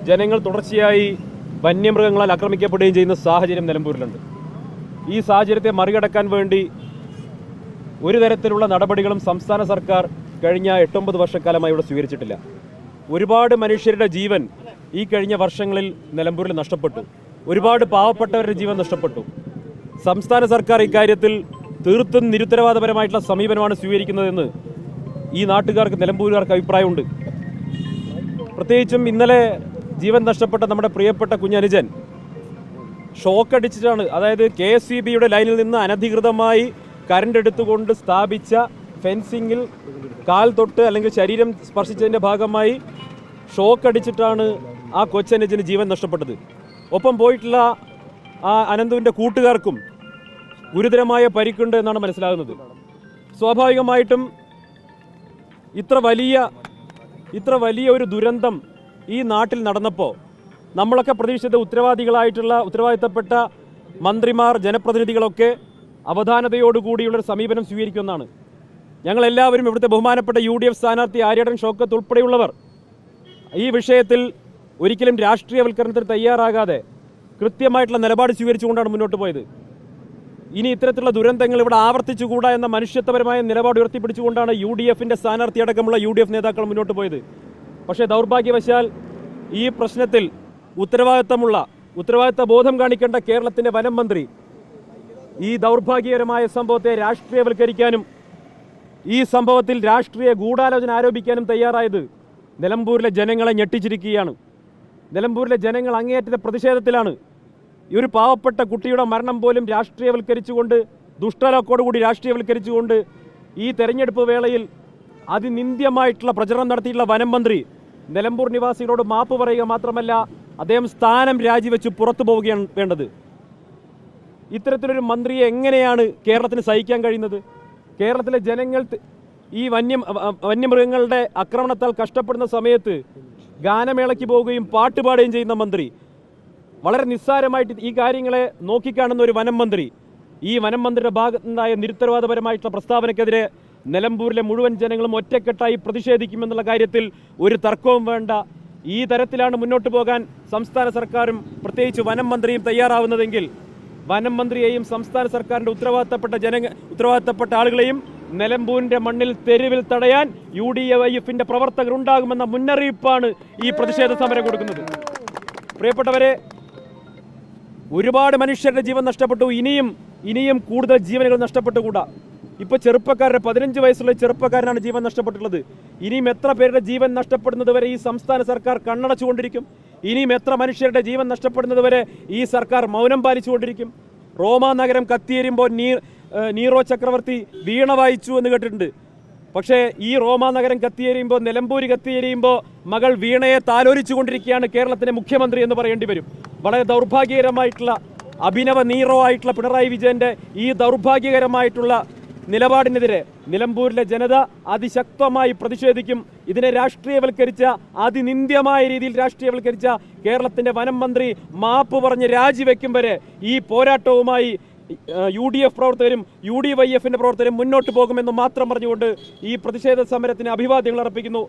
ജനങ്ങൾ തുടർച്ചയായി വന്യമൃഗങ്ങളാൽ ആക്രമിക്കപ്പെടുകയും ചെയ്യുന്ന സാഹചര്യം നിലമ്പൂരിലുണ്ട്. ഈ സാഹചര്യത്തെ മറികടക്കാൻ വേണ്ടി ഒരു തരത്തിലുള്ള നടപടികളും സംസ്ഥാന സർക്കാർ കഴിഞ്ഞ 8-9 വർഷക്കാലമായി ഇവിടെ സ്വീകരിച്ചിട്ടില്ല. ഒരുപാട് മനുഷ്യരുടെ ജീവൻ ഈ കഴിഞ്ഞ വർഷങ്ങളിൽ നിലമ്പൂരിൽ നഷ്ടപ്പെട്ടു. ഒരുപാട് പാവപ്പെട്ടവരുടെ ജീവൻ നഷ്ടപ്പെട്ടു. സംസ്ഥാന സർക്കാർ ഇക്കാര്യത്തിൽ തീർത്തും നിരുത്തരവാദപരമായിട്ടുള്ള സമീപനമാണ് സ്വീകരിക്കുന്നതെന്ന് ഈ നാട്ടുകാർക്ക്, നിലമ്പൂരുകാർക്ക് അഭിപ്രായമുണ്ട്. പ്രത്യേകിച്ചും ഇന്നലെ ജീവൻ നഷ്ടപ്പെട്ട നമ്മുടെ പ്രിയപ്പെട്ട കുഞ്ഞനുജൻ ഷോക്ക് അടിച്ചിട്ടാണ്, അതായത് KSEBയുടെ ലൈനിൽ നിന്ന് അനധികൃതമായി കറണ്ട് എടുത്തുകൊണ്ട് സ്ഥാപിച്ച ഫെൻസിങ്ങിൽ കാൽ തൊട്ട് അല്ലെങ്കിൽ ശരീരം സ്പർശിച്ചതിൻ്റെ ഭാഗമായി ഷോക്ക് അടിച്ചിട്ടാണ് ആ കൊച്ചനുജന് ജീവൻ നഷ്ടപ്പെട്ടത്. ഒപ്പം പോയിട്ടുള്ള ആ അനന്തുവിൻ്റെ കൂട്ടുകാർക്കും ഗുരുതരമായ പരിക്കുണ്ട് എന്നാണ് മനസ്സിലാകുന്നത്. സ്വാഭാവികമായിട്ടും ഇത്ര വലിയ ഒരു ദുരന്തം ഈ നാട്ടിൽ നടന്നപ്പോൾ നമ്മളൊക്കെ പ്രതീക്ഷിച്ചത് ഉത്തരവാദിത്തപ്പെട്ട മന്ത്രിമാർ, ജനപ്രതിനിധികളൊക്കെ അവധാനതയോടുകൂടിയുള്ളൊരു സമീപനം സ്വീകരിക്കുമെന്നാണ്. ഞങ്ങളെല്ലാവരും ഇവിടുത്തെ ബഹുമാനപ്പെട്ട UDF സ്ഥാനാർത്ഥി ആര്യടൻ ഷൗക്കത്ത് ഉൾപ്പെടെയുള്ളവർ ഈ വിഷയത്തിൽ ഒരിക്കലും രാഷ്ട്രീയവൽക്കരണത്തിന് തയ്യാറാകാതെ കൃത്യമായിട്ടുള്ള നിലപാട് സ്വീകരിച്ചുകൊണ്ടാണ് മുന്നോട്ട് പോയത്. ഇനി ഇത്തരത്തിലുള്ള ദുരന്തങ്ങൾ ഇവിടെ ആവർത്തിച്ചുകൂടാ എന്ന മനുഷ്യത്വപരമായ നിലപാട് ഉയർത്തിപ്പിടിച്ചുകൊണ്ടാണ് UDFന്റെ സ്ഥാനാർത്ഥി അടക്കമുള്ള UDF നേതാക്കൾ മുന്നോട്ട് പോയത്. പക്ഷേ ദൗർഭാഗ്യവശാൽ ഈ പ്രശ്നത്തിൽ ഉത്തരവാദിത്ത ബോധം കാണിക്കേണ്ട കേരളത്തിൻ്റെ വനം മന്ത്രി ഈ ദൗർഭാഗ്യകരമായ സംഭവത്തെ രാഷ്ട്രീയവൽക്കരിക്കാനും ഈ സംഭവത്തിൽ രാഷ്ട്രീയ ഗൂഢാലോചന ആരോപിക്കാനും തയ്യാറായത് നിലമ്പൂരിലെ ജനങ്ങളെ ഞെട്ടിച്ചിരിക്കുകയാണ്. നിലമ്പൂരിലെ ജനങ്ങൾ അങ്ങേയറ്റത്തെ പ്രതിഷേധത്തിലാണ്. ഈ ഒരു പാവപ്പെട്ട കുട്ടിയുടെ മരണം പോലും രാഷ്ട്രീയവൽക്കരിച്ചുകൊണ്ട്, ദുഷ്ടലോക്കോടുകൂടി രാഷ്ട്രീയവൽക്കരിച്ചുകൊണ്ട് ഈ തെരഞ്ഞെടുപ്പ് വേളയിൽ അതിനിന്ദ്യമായിട്ടുള്ള പ്രചരണം നടത്തിയിട്ടുള്ള വനം മന്ത്രി നിലമ്പൂർ നിവാസികളോട് മാപ്പ് പറയുക മാത്രമല്ല, അദ്ദേഹം സ്ഥാനം രാജിവെച്ച് പുറത്തു പോവുകയാണ് വേണ്ടത്. ഇത്തരത്തിലൊരു മന്ത്രിയെ എങ്ങനെയാണ് കേരളത്തിന് സഹിക്കാൻ കഴിയുന്നത്? കേരളത്തിലെ ജനങ്ങൾ ഈ വന്യമൃഗങ്ങളുടെ ആക്രമണത്താൽ കഷ്ടപ്പെടുന്ന സമയത്ത് ഗാനമേളയ്ക്ക് പോവുകയും പാട്ടുപാടുകയും ചെയ്യുന്ന മന്ത്രി, വളരെ നിസ്സാരമായിട്ട് ഈ കാര്യങ്ങളെ നോക്കിക്കാണുന്ന ഒരു വനം മന്ത്രി, ഈ വനം മന്ത്രിയുടെ ഭാഗത്തുനിന്നായ നിരുത്തരവാദപരമായിട്ടുള്ള പ്രസ്താവനയ്ക്കെതിരെ നിലമ്പൂരിലെ മുഴുവൻ ജനങ്ങളും ഒറ്റക്കെട്ടായി പ്രതിഷേധിക്കുമെന്നുള്ള കാര്യത്തിൽ ഒരു തർക്കവും വേണ്ട. ഈ തരത്തിലാണ് മുന്നോട്ട് പോകാൻ സംസ്ഥാന സർക്കാരും പ്രത്യേകിച്ച് വനം മന്ത്രിയും തയ്യാറാവുന്നതെങ്കിൽ വനം മന്ത്രിയെയും സംസ്ഥാന സർക്കാരിൻ്റെ ഉത്തരവാദിത്തപ്പെട്ട ആളുകളെയും നിലമ്പൂരിൻ്റെ മണ്ണിൽ തെരുവിൽ തടയാൻ UDF-ന്റെ പ്രവർത്തകർ ഉണ്ടാകുമെന്ന മുന്നറിയിപ്പാണ് ഈ പ്രതിഷേധ സമരം കൊടുക്കുന്നത്. പ്രിയപ്പെട്ടവരെ, ഒരുപാട് മനുഷ്യരുടെ ജീവൻ നഷ്ടപ്പെട്ടു. ഇനിയും കൂടുതൽ ജീവനുകൾ നഷ്ടപ്പെട്ടുകൂടാ. ഇപ്പോൾ 15 വയസ്സുള്ള ചെറുപ്പക്കാരനാണ് ജീവൻ നഷ്ടപ്പെട്ടുള്ളത്. ഇനിയും എത്ര പേരുടെ ജീവൻ നഷ്ടപ്പെടുന്നത് വരെ ഈ സംസ്ഥാന സർക്കാർ കണ്ണടച്ചുകൊണ്ടിരിക്കും? ഇനിയും എത്ര മനുഷ്യരുടെ ജീവൻ നഷ്ടപ്പെടുന്നത് വരെ ഈ സർക്കാർ മൗനം പാലിച്ചുകൊണ്ടിരിക്കും? റോമാ നഗരം കത്തിയേരുമ്പോൾ നീറോ ചക്രവർത്തി വീണ വായിച്ചു എന്ന് കേട്ടിട്ടുണ്ട്. പക്ഷേ ഈ റോമാ നഗരം കത്തിയേരിയുമ്പോൾ, നിലമ്പൂര് കത്തിയേരിയുമ്പോൾ മകൾ വീണയെ താലോലിച്ചുകൊണ്ടിരിക്കുകയാണ് കേരളത്തിലെ മുഖ്യമന്ത്രി എന്ന് പറയേണ്ടി വരും. വളരെ ദൗർഭാഗ്യകരമായിട്ടുള്ള, അഭിനവ നീറോ ആയിട്ടുള്ള പിണറായി വിജയൻ്റെ ഈ ദൗർഭാഗ്യകരമായിട്ടുള്ള നിലപാടിനെതിരെ നിലമ്പൂരിലെ ജനത അതിശക്തമായി പ്രതിഷേധിക്കും. ഇതിനെ രാഷ്ട്രീയവൽക്കരിച്ച, അതിനിന്ദ്യമായ രീതിയിൽ രാഷ്ട്രീയവൽക്കരിച്ച കേരളത്തിൻ്റെ വനം മന്ത്രി മാപ്പ് പറഞ്ഞ് രാജിവെക്കും വരെ ഈ പോരാട്ടവുമായി UDF പ്രവർത്തകരും UDYF-ന്റെ പ്രവർത്തകരും മുന്നോട്ട് പോകുമെന്ന് മാത്രം പറഞ്ഞുകൊണ്ട് ഈ പ്രതിഷേധ സമരത്തിന് അഭിവാദ്യങ്ങൾ അർപ്പിക്കുന്നു.